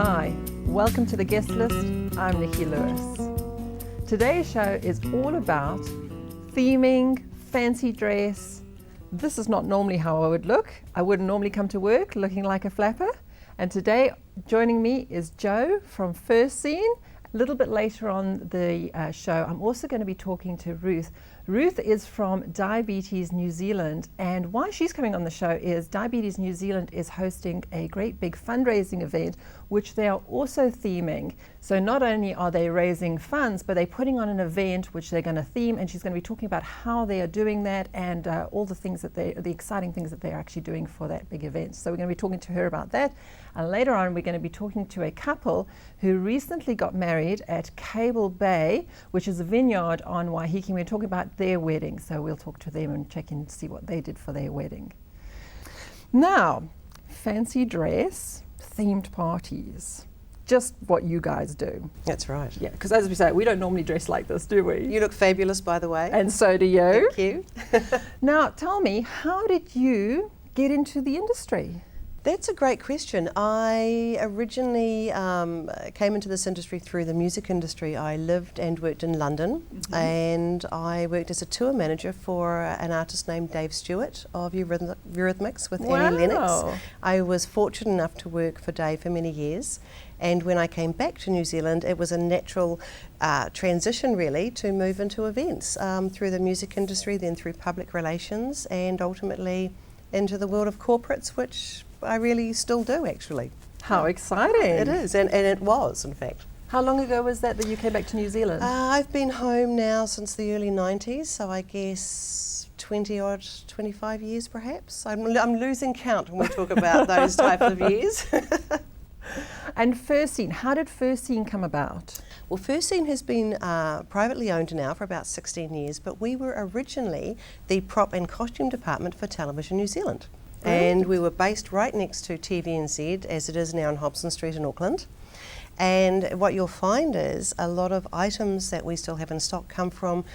Hi, welcome to the guest list. I'm Nicky Luis. Today's show is all about theming, fancy dress. This is not normally how I would look. I wouldn't normally come to work looking like a flapper. And today joining me is Joe from First Scene. A little bit later on the show, I'm also going to be talking to Ruth. Ruth is from Diabetes New Zealand, and why she's coming on the show is Diabetes New Zealand is hosting a great big fundraising event, which they are also theming. So not only are they raising funds, but they're putting on an event which they're going to theme, and she's going to be talking about how they are doing that and all the things that the exciting things that they're actually doing for that big event. So we're going to be talking to her about that. And later on, we're going to be talking to a couple who recently got married at Cable Bay, which is a vineyard on Waiheke. We're talking about their wedding, so we'll talk to them and check in to see what they did for their wedding. Now, fancy dress, themed parties. Just what you guys do. That's right. Yeah, because as we say, we don't normally dress like this, do we? You look fabulous, by the way. And so do you. Thank you. Now, tell me, how did you get into the industry? That's a great question. I originally came into this industry through the music industry. I lived and worked in London, and I worked as a tour manager for an artist named Dave Stewart of Eurythmics with Annie Lennox. I was fortunate enough to work for Dave for many years, and when I came back to New Zealand, it was a natural transition really to move into events through the music industry, then through public relations, and ultimately into the world of corporates, which I really still do, actually. How exciting. It is, and it was, in fact. How long ago was that you came back to New Zealand? I've been home now since the early 90s, so I guess 25 years perhaps. I'm losing count when we talk about those type of years. And First Scene, how did First Scene come about? Well, First Scene has been privately owned now for about 16 years, but we were originally the prop and costume department for Television New Zealand. And we were based right next to TVNZ, as it is now on Hobson Street in Auckland. And what you'll find is a lot of items that we still have in stock come from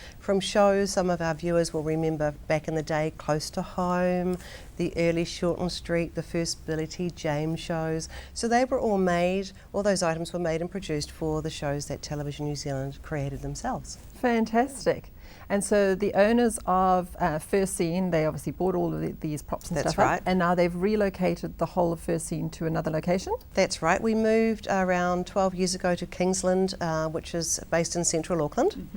shows. Some of our viewers will remember back in the day, Close to Home, the early Shortland Street, the first Billy T. James shows. So they were all made, all those items were made and produced for the shows that Television New Zealand created themselves. Fantastic. And so the owners of First Scene, they obviously bought all of these props and That's stuff right. up, and now they've relocated the whole of First Scene to another location? That's right. We moved around 12 years ago to Kingsland, which is based in central Auckland,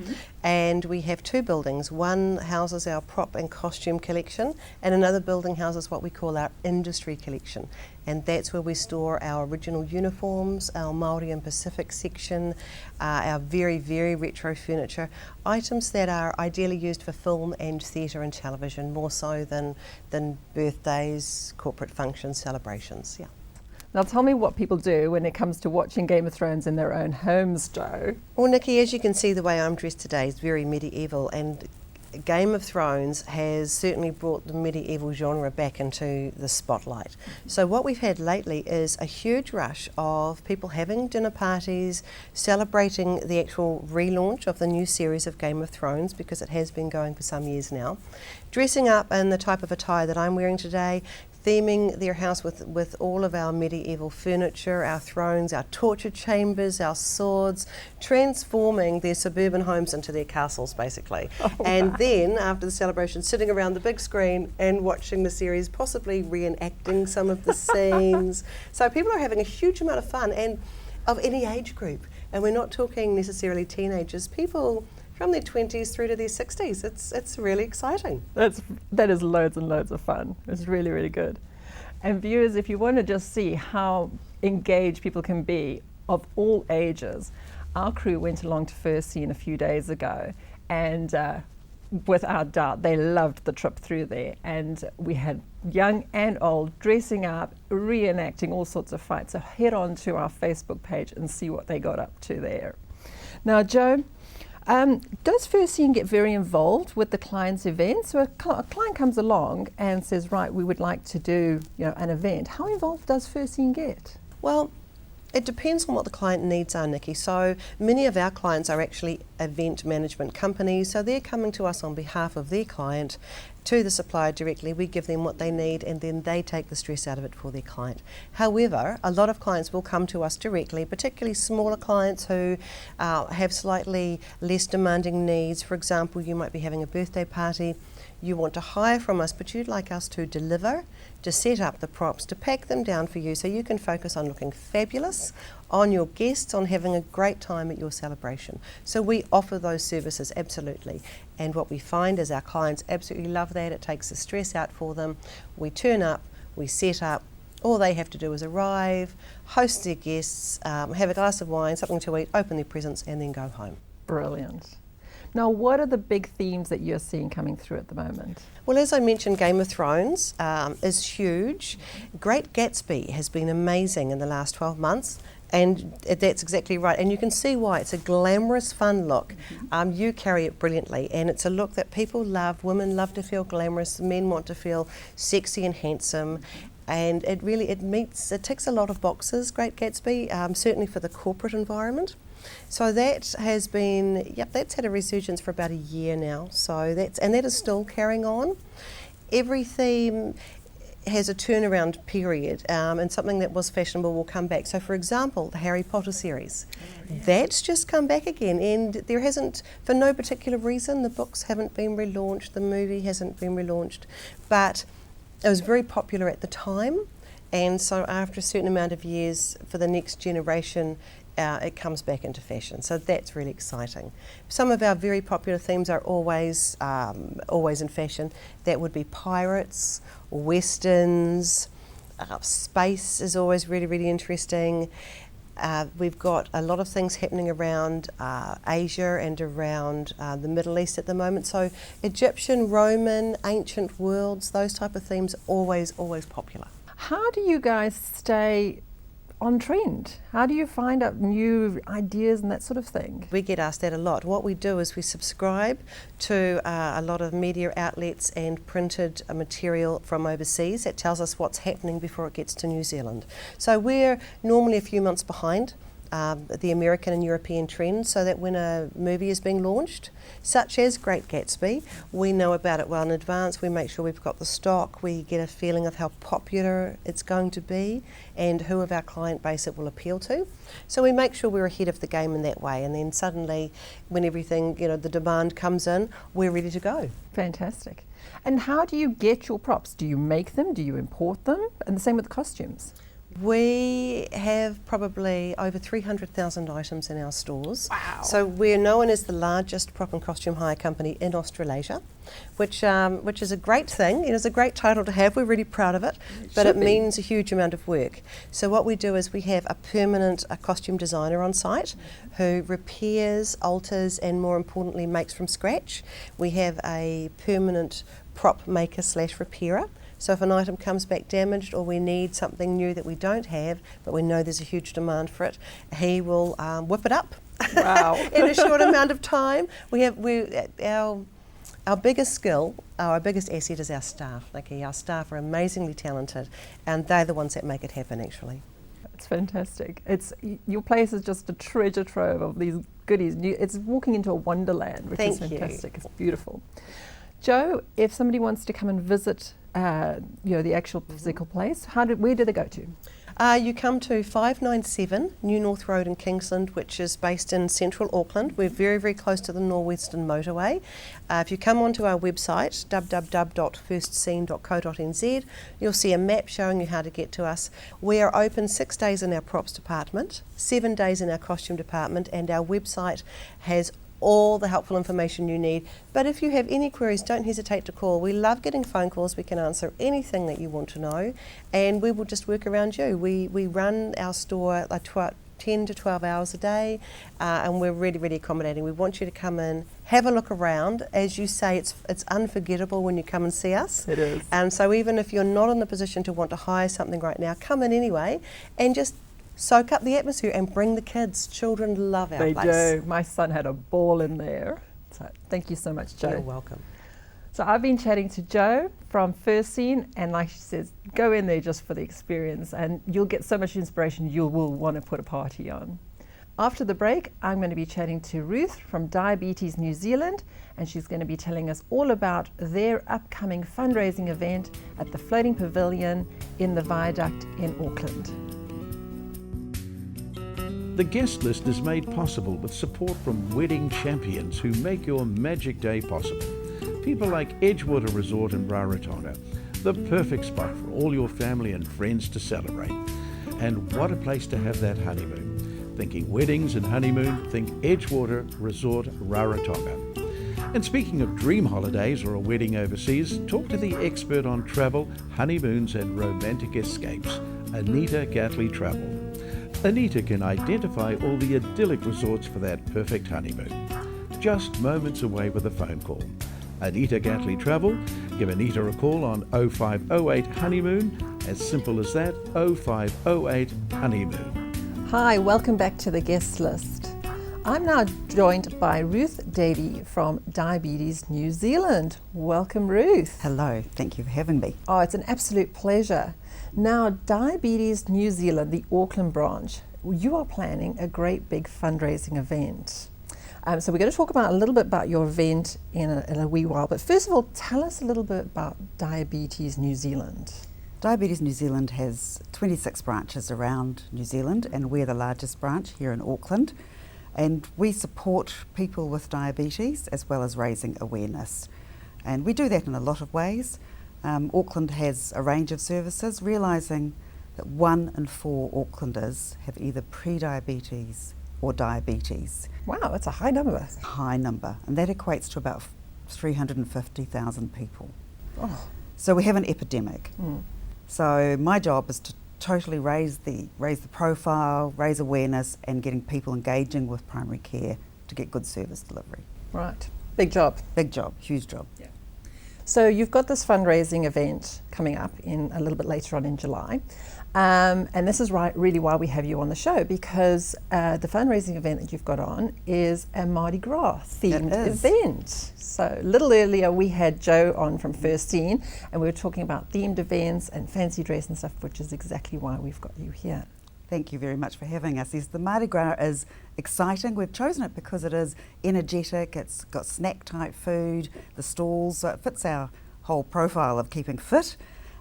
and we have two buildings. One houses our prop and costume collection, and another building houses what we call our industry collection. And that's where we store our original uniforms, our Māori and Pacific section, our very, very retro furniture, items that are ideally used for film and theatre and television, more so than birthdays, corporate functions, celebrations, yeah. Now tell me what people do when it comes to watching Game of Thrones in their own homes, Joe. Well, Nikki, as you can see, the way I'm dressed today is very medieval, and Game of Thrones has certainly brought the medieval genre back into the spotlight. So what we've had lately is a huge rush of people having dinner parties, celebrating the actual relaunch of the new series of Game of Thrones, because it has been going for some years now, dressing up in the type of attire that I'm wearing today, theming their house with all of our medieval furniture, our thrones, our torture chambers, our swords, transforming their suburban homes into their castles, basically. And then, after the celebration, sitting around the big screen and watching the series, possibly reenacting some of the scenes. So people are having a huge amount of fun, and of any age group. And we're not talking necessarily teenagers, people from their 20s through to their 60s. It's really exciting. That is loads and loads of fun. It's really, really good. And viewers, if you want to just see how engaged people can be of all ages, our crew went along to First Scene a few days ago, and without doubt they loved the trip through there. And we had young and old dressing up, reenacting all sorts of fights. So head on to our Facebook page and see what they got up to there. Now, Joe, does First Scene get very involved with the client's events? So a client comes along and says, right, we would like to do an event. How involved does First Scene get? Well, It depends on what the client needs are, Nikki. So many of our clients are actually event management companies, so they're coming to us on behalf of their client to the supplier directly. We give them what they need and then they take the stress out of it for their client. However, a lot of clients will come to us directly, particularly smaller clients who have slightly less demanding needs. For example, you might be having a birthday party, you want to hire from us, but you'd like us to deliver, to set up the props, to pack them down for you so you can focus on looking fabulous, on your guests, on having a great time at your celebration. So we offer those services, absolutely. And what we find is our clients absolutely love that. It takes the stress out for them. We turn up, we set up, all they have to do is arrive, host their guests, have a glass of wine, something to eat, open their presents and then go home. Brilliant. Now, what are the big themes that you're seeing coming through at the moment? Well, as I mentioned, Game of Thrones is huge. Great Gatsby has been amazing in the last 12 months. And that's exactly right. And you can see why. It's a glamorous, fun look. You carry it brilliantly. And it's a look that people love. Women love to feel glamorous. Men want to feel sexy and handsome. And it ticks a lot of boxes, Great Gatsby, certainly for the corporate environment. So that has been, that's had a resurgence for about a year now. So that is still carrying on. Every theme has a turnaround period, and something that was fashionable will come back. So for example, the Harry Potter series, that's just come back again, and there hasn't, for no particular reason, the books haven't been relaunched, the movie hasn't been relaunched, but it was very popular at the time, and so after a certain amount of years, for the next generation, it comes back into fashion. So that's really exciting. Some of our very popular themes are always in fashion. That would be pirates, westerns, space is always really, really interesting. We've got a lot of things happening around Asia and around the Middle East at the moment. So Egyptian, Roman, ancient worlds, those type of themes, always popular. How do you guys stay on trend? How do you find out new ideas and that sort of thing? We get asked that a lot. What we do is we subscribe to a lot of media outlets and printed material from overseas that tells us what's happening before it gets to New Zealand. So we're normally a few months behind the American and European trends, so that when a movie is being launched, such as Great Gatsby, we know about it well in advance. We make sure we've got the stock, we get a feeling of how popular it's going to be and who of our client base it will appeal to. So we make sure we're ahead of the game in that way, and then suddenly when everything, the demand comes in, we're ready to go. Fantastic. And how do you get your props? Do you make them? Do you import them? And the same with the costumes. We have probably over 300,000 items in our stores. Wow. So we're known as the largest prop and costume hire company in Australasia, which is a great thing. It's a great title to have. We're really proud of it, but it means a huge amount of work. So what we do is we have a permanent costume designer on site who repairs, alters, and more importantly makes from scratch. We have a permanent prop maker / repairer. So if an item comes back damaged or we need something new that we don't have, but we know there's a huge demand for it, he will whip it up. Wow. In a short amount of time. Our biggest skill, our biggest asset is our staff. Our staff are amazingly talented, and they're the ones that make it happen actually. It's fantastic. Your place is just a treasure trove of these goodies. It's walking into a wonderland, which is fantastic. It's beautiful. Jo, if somebody wants to come and visit the actual physical place, where do they go to? You come to 597 New North Road in Kingsland, which is based in central Auckland. We're very, very close to the Norwestern Motorway. If you come onto our website, www.firstscene.co.nz, you'll see a map showing you how to get to us. We are open 6 days in our props department, 7 days in our costume department, and our website has all the helpful information you need. But if you have any queries, don't hesitate to call. We love getting phone calls. We can answer anything that you want to know, and we will just work around you. We run our store like 10 to 12 hours a day, and we're really, really accommodating. We want you to come in, have a look around. As you say, it's unforgettable when you come and see us. It is. And so even if you're not in the position to want to hire something right now, come in anyway and just soak up the atmosphere and bring the kids. Children love our place. They do. My son had a ball in there. So thank you so much, Jo. You're welcome. So I've been chatting to Jo from First Scene, and like she says, go in there just for the experience and you'll get so much inspiration you will want to put a party on. After the break, I'm going to be chatting to Ruth from Diabetes New Zealand, and she's going to be telling us all about their upcoming fundraising event at the Floating Pavilion in the Viaduct in Auckland. The guest list is made possible with support from wedding champions who make your magic day possible. People like Edgewater Resort in Rarotonga, the perfect spot for all your family and friends to celebrate. And what a place to have that honeymoon. Thinking weddings and honeymoon, think Edgewater Resort Rarotonga. And speaking of dream holidays or a wedding overseas, talk to the expert on travel, honeymoons and romantic escapes, Anita Gatley Travel. Anita can identify all the idyllic resorts for that perfect honeymoon. Just moments away with a phone call. Anita Gatley Travel. Give Anita a call on 0508 Honeymoon. As simple as that, 0508 Honeymoon. Hi, welcome back to the guest list. I'm now joined by Ruth Davey from Diabetes New Zealand. Welcome, Ruth. Hello, thank you for having me. Oh, it's an absolute pleasure. Now, Diabetes New Zealand, the Auckland branch, you are planning a great big fundraising event. So we're going to talk about a little bit about your event in a wee while. But first of all, tell us a little bit about Diabetes New Zealand. Diabetes New Zealand has 26 branches around New Zealand, and we're the largest branch here in Auckland. And we support people with diabetes as well as raising awareness. And we do that in a lot of ways. Auckland has a range of services, realising that 1 in 4 Aucklanders have either pre-diabetes or diabetes. Wow, that's a high number. High number, and that equates to about 350,000 people. Oh. So we have an epidemic. Mm. So my job is to totally raise the profile, raise awareness, and getting people engaging with primary care to get good service delivery. Right, big job. Big job, huge job. Yeah. So you've got this fundraising event coming up in a little bit later on in July. And this is really why we have you on the show, because the fundraising event that you've got on is a Mardi Gras themed event. So a little earlier we had Jo on from First Scene, and we were talking about themed events and fancy dress and stuff, which is exactly why we've got you here. Thank you very much for having us. Yes, the Mardi Gras is exciting. We've chosen it because it is energetic, it's got snack type food, the stalls, so it fits our whole profile of keeping fit.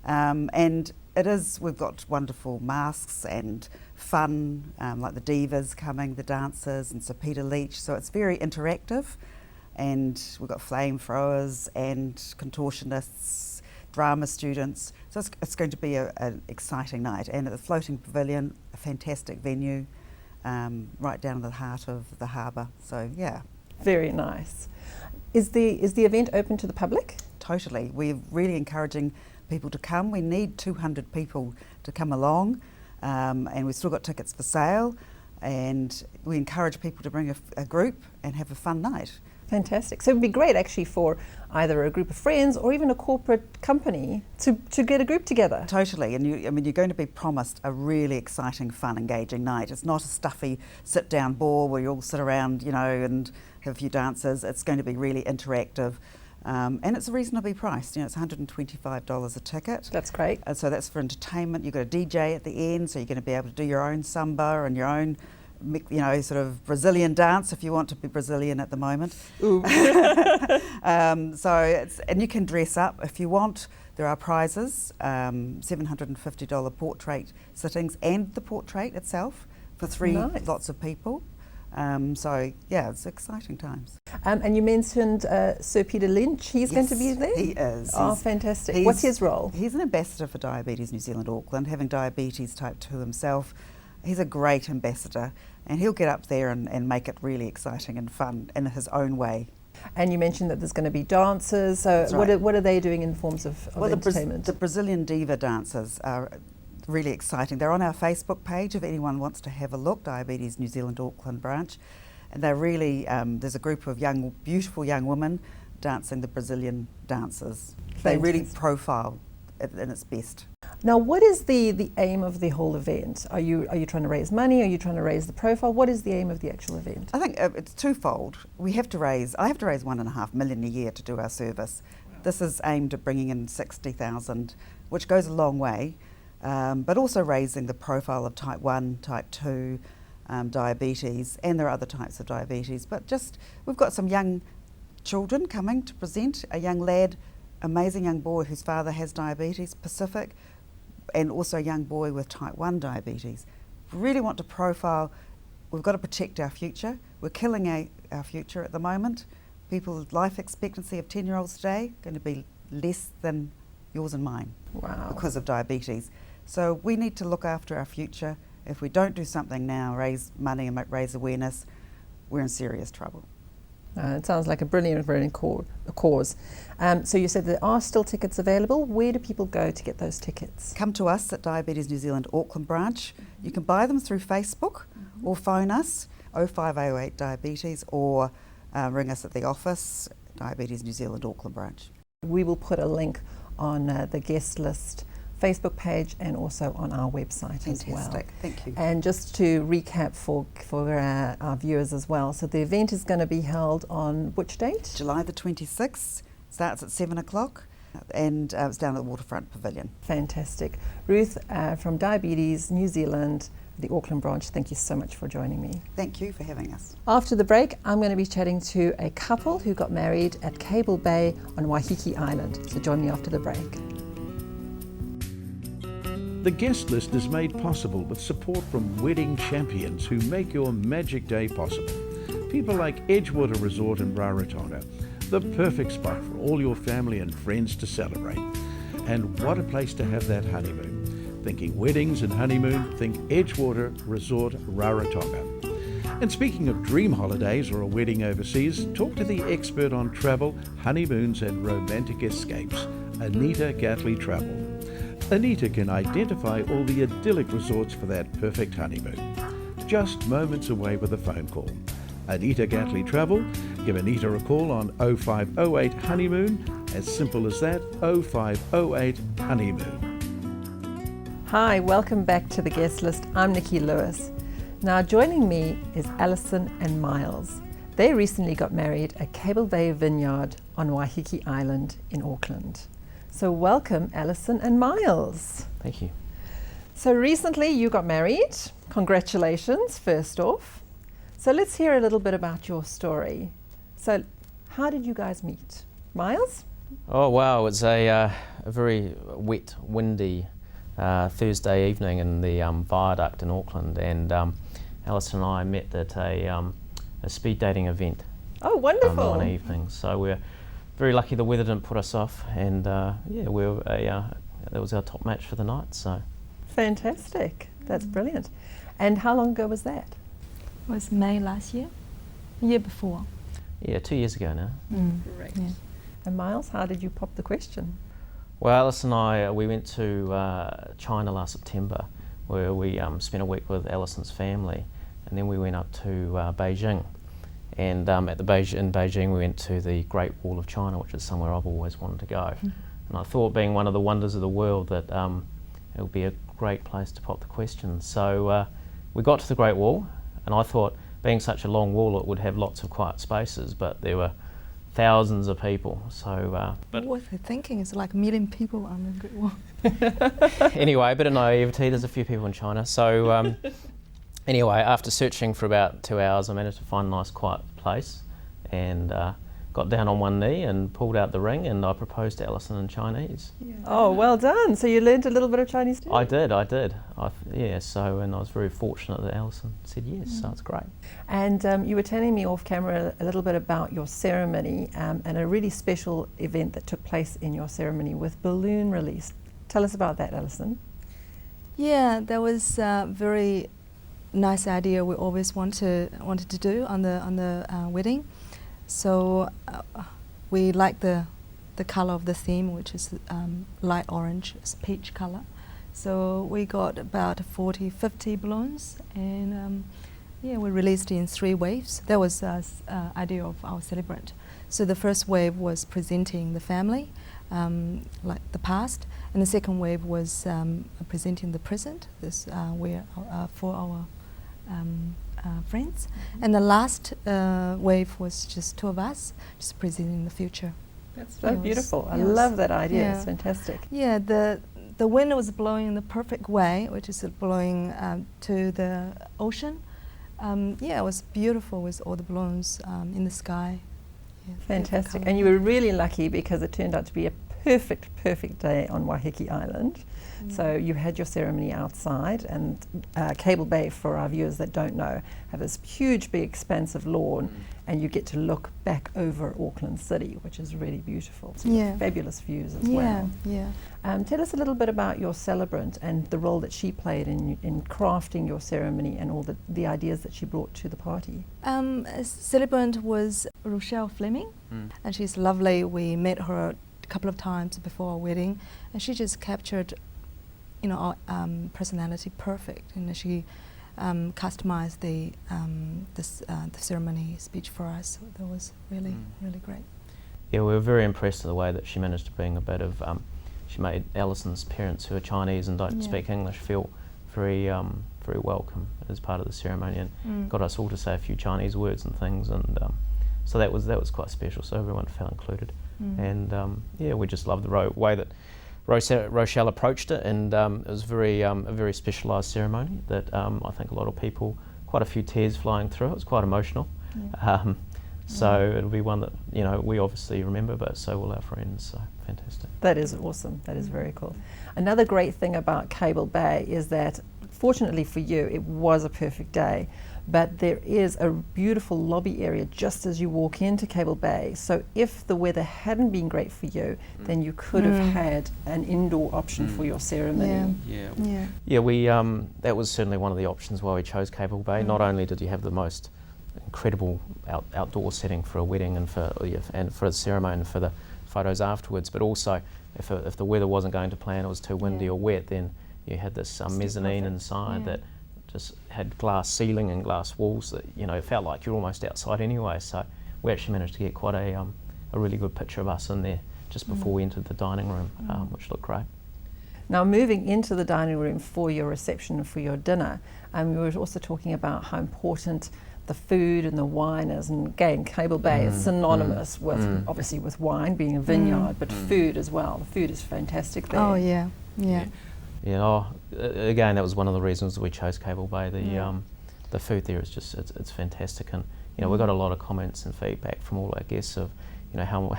And we've got wonderful masks and fun, like the divas coming, the dancers, and Sir Peter Leach. So it's very interactive, and we've got flamethrowers and contortionists, drama students. So it's going to be an exciting night. And at the Floating Pavilion, a fantastic venue, right down in the heart of the harbour. So yeah. Very nice. Is the event open to the public? Totally. We're really encouraging people to come. We need 200 people to come along, and we've still got tickets for sale, and we encourage people to bring a group and have a fun night. Fantastic. So it would be great actually for either a group of friends or even a corporate company to get a group together. Totally, and you're going to be promised a really exciting, fun, engaging night. It's not a stuffy sit-down ball where you all sit around, and have a few dances. It's going to be really interactive. And it's reasonably priced. It's $125 a ticket. That's great. And so that's for entertainment. You've got a DJ at the end, so you're going to be able to do your own samba and your own, sort of Brazilian dance if you want to be Brazilian at the moment. Ooh. And you can dress up if you want. There are prizes, $750 portrait sittings and the portrait itself for 3 lots of people. It's exciting times. And you mentioned Sir Peter Lynch. He's going to be there? He is. Oh, fantastic. What's his role? He's an ambassador for Diabetes New Zealand Auckland, having diabetes type 2 himself. He's a great ambassador, and he'll get up there and make it really exciting and fun in his own way. And you mentioned that there's going to be dancers. So what are they doing in forms of entertainment? The Brazilian diva dancers are really exciting. They're on our Facebook page if anyone wants to have a look, Diabetes New Zealand Auckland branch. And they're really, there's a group of beautiful young women dancing the Brazilian dances. They really profile it in its best. Now, what is the aim of the whole event? Are you trying to raise money? Are you trying to raise the profile? What is the aim of the actual event? I think it's twofold. I have to raise $1.5 million a year to do our service. Wow. This is aimed at bringing in 60,000, which goes a long way, but also raising the profile of type 1, type 2 diabetes, and there are other types of diabetes. But just, we've got some young children coming to present, a young lad, amazing young boy whose father has diabetes, Pacific, and also a young boy with type 1 diabetes. We really want to profile, we've got to protect our future. We're killing our future at the moment. People's life expectancy of 10-year-olds today going to be less than yours and mine. Wow. Because of diabetes. So we need to look after our future. If we don't do something now, raise money and raise awareness, we're in serious trouble. It sounds like a brilliant cause. So you said there are still tickets available. Where do people go to get those tickets? Come to us at Diabetes New Zealand Auckland branch. You can buy them through Facebook or phone us 0508 Diabetes or ring us at the office, Diabetes New Zealand Auckland branch. We will put a link on the guest list Facebook page and also on our website as well. Fantastic, thank you. And just to recap for our viewers as well, so the event is going to be held on which date? July the 26th, starts at 7 o'clock and it's down at the Waterfront Pavilion. Fantastic. Ruth from Diabetes New Zealand, the Auckland branch, thank you so much for joining me. Thank you for having us. After the break, I'm going to be chatting to a couple who got married at Cable Bay on Waiheke Island. So join me after the break. The guest list is made possible with support from wedding champions who make your magic day possible. People like Edgewater Resort in Rarotonga, the perfect spot for all your family and friends to celebrate. And what a place to have that honeymoon. Thinking weddings and honeymoon, think Edgewater Resort Rarotonga. And speaking of dream holidays or a wedding overseas, talk to the expert on travel, honeymoons and romantic escapes, Anita Gatley Travel. Anita can identify all the idyllic resorts for that perfect honeymoon. Just moments away with a phone call. Anita Gatley Travel. Give Anita a call on 0508 Honeymoon. As simple as that, 0508 Honeymoon. Hi, welcome back to the guest list. I'm Nicky Luis. Now joining me is Alison and Miles. They recently got married at Cable Bay Vineyard on Waiheke Island in Auckland. So welcome, Alison and Miles. Thank you. So recently you got married. Congratulations, first off. So let's hear a little bit about your story. So how did you guys meet? Miles? Oh wow, it was a very wet, windy Thursday evening in the Viaduct in Auckland, and Alison and I met at a speed dating event. Oh, wonderful. One evening. So we're very lucky the weather didn't put us off, and that was our top match for the night. So fantastic, that's brilliant. And how long ago was that? It was May last year, the year before. Yeah, 2 years ago now. Great. Yeah. And Miles, how did you pop the question? Well, Alice and I, we went to China last September, where we spent a week with Alison's family, and then we went up to Beijing. And in Beijing, we went to the Great Wall of China, which is somewhere I've always wanted to go. And I thought, being one of the wonders of the world, that it would be a great place to pop the question. So we got to the Great Wall, and I thought, being such a long wall, it would have lots of quiet spaces, but there were thousands of people. So, What was I thinking? It's like 1 million people on the Great Wall. Anyway, a bit of naivety. There's a few people in China. So. Anyway, after searching for about 2 hours, I managed to find a nice quiet place and got down on one knee and pulled out the ring, and I proposed to Alison in Chinese. Yeah. Oh, well done. So you learned a little bit of Chinese too? I did. And I was very fortunate that Alison said yes, so it's great. And you were telling me off camera a little bit about your ceremony and a really special event that took place in your ceremony with balloon release. Tell us about that, Alison. Yeah, that was very nice idea we always wanted to do on the wedding. So we like the color of the theme, which is light orange, it's peach color. So we got about 40-50 balloons, and we released in 3 waves. That was the idea of our celebrant. So the first wave was presenting the family, like the past, and the second wave was presenting the present. This for our friends, and the last wave was just 2 of us, just presenting the future. That's so It was- beautiful. I it was- love that idea. yeah. It's fantastic. Yeah, the wind was blowing in the perfect way, which is blowing to the ocean. Yeah, it was beautiful with all the balloons in the sky. Yeah, Fantastic. And you were really lucky because it turned out to be a perfect day on Waiheke Island. So you had your ceremony outside, and Cable Bay, for our viewers that don't know, have this huge big expansive lawn, and you get to look back over Auckland City, which is really beautiful. So Yeah. fabulous views as Yeah, well. yeah. Tell us a little bit about your celebrant and the role that she played in crafting your ceremony and all the ideas that she brought to the party. A celebrant was Rochelle Fleming, and she's lovely. We met her a couple of times before our wedding, and she just captured, you know, our personality perfect. And she customized the ceremony speech for us. So that was really great. Yeah, we were very impressed with the way that she managed to bring a bit of, she made Alison's parents, who are Chinese and don't speak English, feel very welcome as part of the ceremony, and got us all to say a few Chinese words and things, and so that was quite special. So everyone felt included, and yeah, we just loved the way that Rochelle approached it, and it was a very specialised ceremony that I think a lot of people, quite a few tears flying through. It was quite emotional. So it'll be one that, you know, we obviously remember, but so will our friends. So fantastic. That is awesome. That is very cool. Another great thing about Cable Bay is that, fortunately for you, it was a perfect day, but there is a beautiful lobby area just as you walk into Cable Bay. So if the weather hadn't been great for you, then you could have had an indoor option for your ceremony. Yeah, we that was certainly one of the options why we chose Cable Bay. Not only did you have the most incredible outdoor setting for a wedding and for the ceremony and for the photos afterwards, but also if the weather wasn't going to plan, it was too windy or wet, then you had this mezzanine inside that just had glass ceiling and glass walls that, you know, it felt like you're almost outside anyway. So we actually managed to get quite a really good picture of us in there just before we entered the dining room, which looked great. Now, moving into the dining room for your reception and for your dinner, we were also talking about how important the food and the wine is, and again, Cable Bay is synonymous with obviously with wine being a vineyard, but food as well. The food is fantastic there. Oh yeah. Yeah, again, that was one of the reasons we chose Cable Bay. The food there is just it's fantastic, and you know we got a lot of comments and feedback from all our guests of, you know,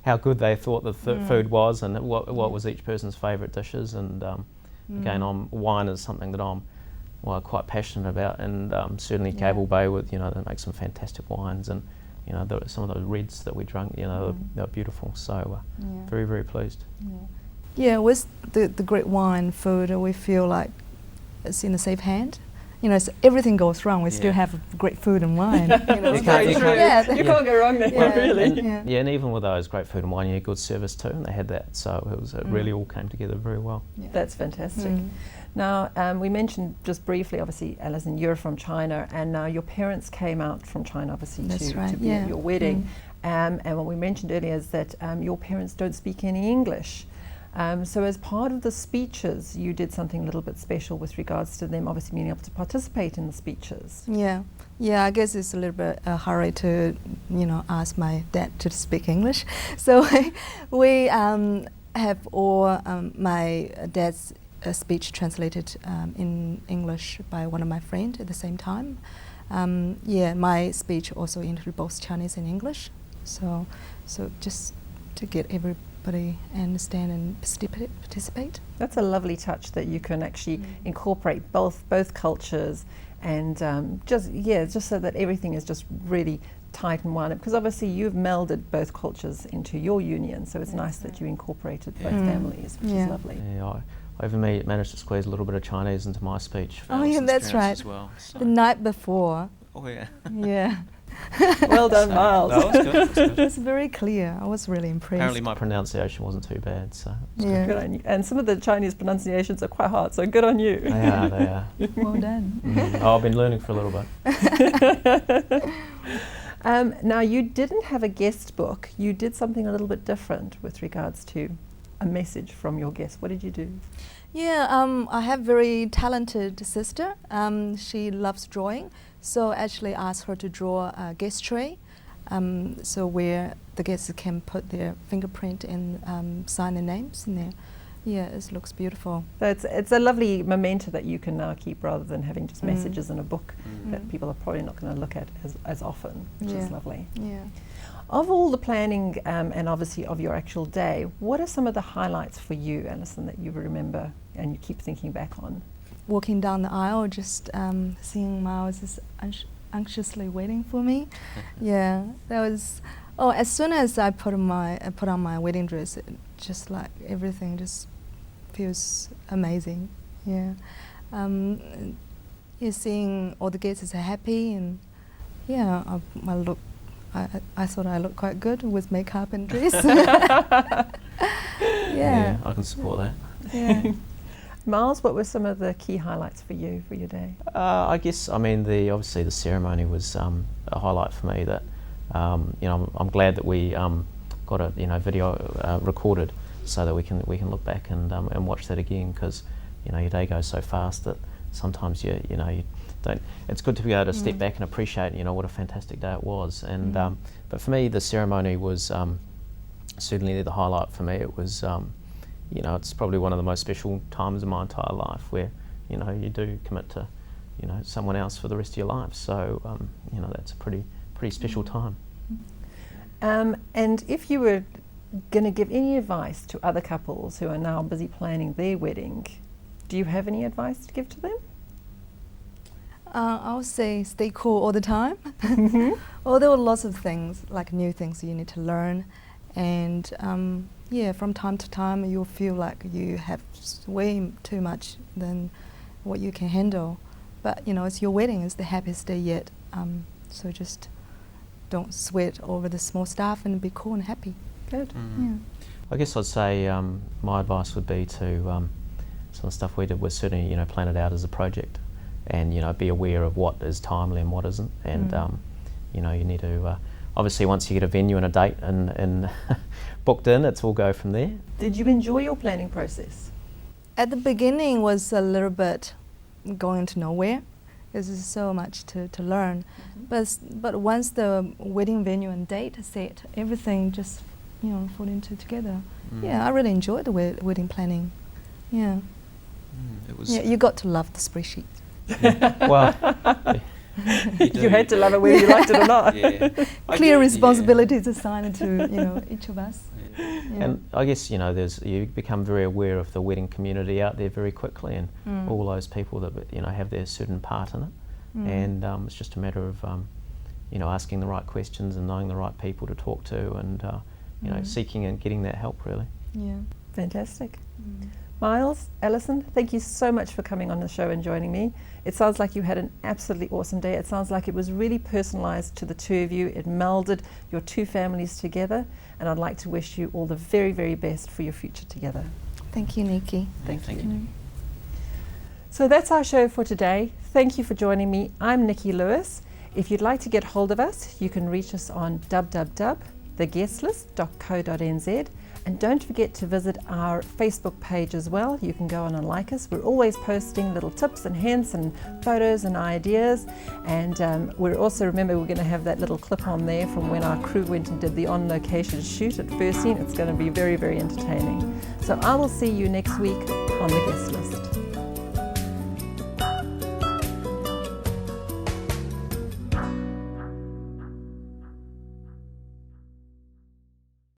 how good they thought the food was, and what was each person's favourite dishes. And again, wine is something that I'm quite passionate about, and certainly Cable Bay, with, you know, they make some fantastic wines, and you know some of those reds that we drank, you know, they're beautiful. So very, very pleased. Yeah, with the great wine food, we feel like it's in a safe hand. You know, everything goes wrong, we still have great food and wine. You know, You can't go wrong there, really. Yeah, and even with those great food and wine, you had good service too, and they had that. So it really all came together very well. That's fantastic. Now, we mentioned just briefly, obviously, Alison, you're from China, and now your parents came out from China, obviously, to be at your wedding. And what we mentioned earlier is that your parents don't speak any English. So as part of the speeches, you did something a little bit special with regards to them obviously being able to participate in the speeches. Yeah, I guess it's a little bit a hurry to, you know, ask my dad to speak English. So we have all my dad's speech translated in English by one of my friends at the same time. My speech also included both Chinese and English. So just to get everybody understand and participate. That's a lovely touch that you can actually incorporate both cultures, and just so that everything is just really tight and one, because obviously you've melded both cultures into your union, so it's nice that you incorporated both families, which is lovely. Yeah, I even managed to squeeze a little bit of Chinese into my speech. Oh yeah, that's right. As well, so. The night before. Oh yeah. Yeah. Well done, Miles. That was good. That's good. It's very clear. I was really impressed. Apparently my pronunciation wasn't too bad, so it was Yeah. Good on you. And some of the Chinese pronunciations are quite hard, so good on you. good. They are. Well done. Oh, I've been learning for a little bit. Now, you didn't have a guest book. You did something a little bit different with regards to a message from your guest. What did you do? Yeah, I have a very talented sister. She loves drawing, so I actually asked her to draw a guest tray so where the guests can put their fingerprint and sign their names in there. Yeah, it looks beautiful. So it's a lovely memento that you can now keep rather than having just messages in a book that people are probably not going to look at as often, which is lovely. Yeah. Of all the planning and obviously of your actual day, what are some of the highlights for you, Alison, that you remember and you keep thinking back on? Walking down the aisle, just seeing Miles is anxiously waiting for me. Yeah, that was. Oh, as soon as I put on my wedding dress, it just like everything just feels amazing. Yeah, yeah, seeing all the guests are happy, and yeah, I look. I thought I looked quite good with makeup and dress. Yeah, I can support that. Yeah. Miles, what were some of the key highlights for you for your day? I guess, I mean, obviously the ceremony was a highlight for me. That you know, I'm glad that we got a video recorded so that we can look back and watch that again, because your day goes so fast that sometimes you don't. It's good to be able to step back and appreciate what a fantastic day it was. And but for me, the ceremony was certainly the highlight for me. It was it's probably one of the most special times in my entire life, where you do commit to someone else for the rest of your life. So that's a pretty special time. And if you were going to give any advice to other couples who are now busy planning their wedding, do you have any advice to give to them? I would say stay cool all the time. Well, there were lots of things, like new things you need to learn, and from time to time you'll feel like you have way too much than what you can handle. But it's your wedding, it's the happiest day yet. So just don't sweat over the small stuff and be cool and happy. Good. Yeah. I guess I'd say my advice would be to some of the stuff we did was certainly plan it out as a project, and be aware of what is timely and what isn't. And you need to obviously, once you get a venue and a date and booked in, it's all go from there. Did you enjoy your planning process? At the beginning was a little bit going to nowhere. There's so much to learn. But once the wedding venue and date is set, everything just fall into together. Yeah, I really enjoyed the wedding planning. Yeah. It was. Yeah, you got to love the spreadsheet. Well, you had to love it whether you liked it or not. Clear responsibilities assigned to each of us. Yeah. And I guess you become very aware of the wedding community out there very quickly, and all those people that have their certain part in it. And it's just a matter of asking the right questions and knowing the right people to talk to, and seeking and getting that help, really. Yeah. Fantastic. Miles, Alison, thank you so much for coming on the show and joining me. It sounds like you had an absolutely awesome day. It sounds like it was really personalised to the two of you. It melded your two families together, and I'd like to wish you all the very, very best for your future together. Thank you, Nikki. Thank you. So that's our show for today. Thank you for joining me. I'm Nicky Luis. If you'd like to get hold of us, you can reach us on www.theguestlist.co.nz. And don't forget to visit our Facebook page as well. You can go on and like us. We're always posting little tips and hints and photos and ideas. And we're also, remember, we're going to have that little clip on there from when our crew went and did the on-location shoot at First Scene. It's going to be very, very entertaining. So I will see you next week on The Guest List.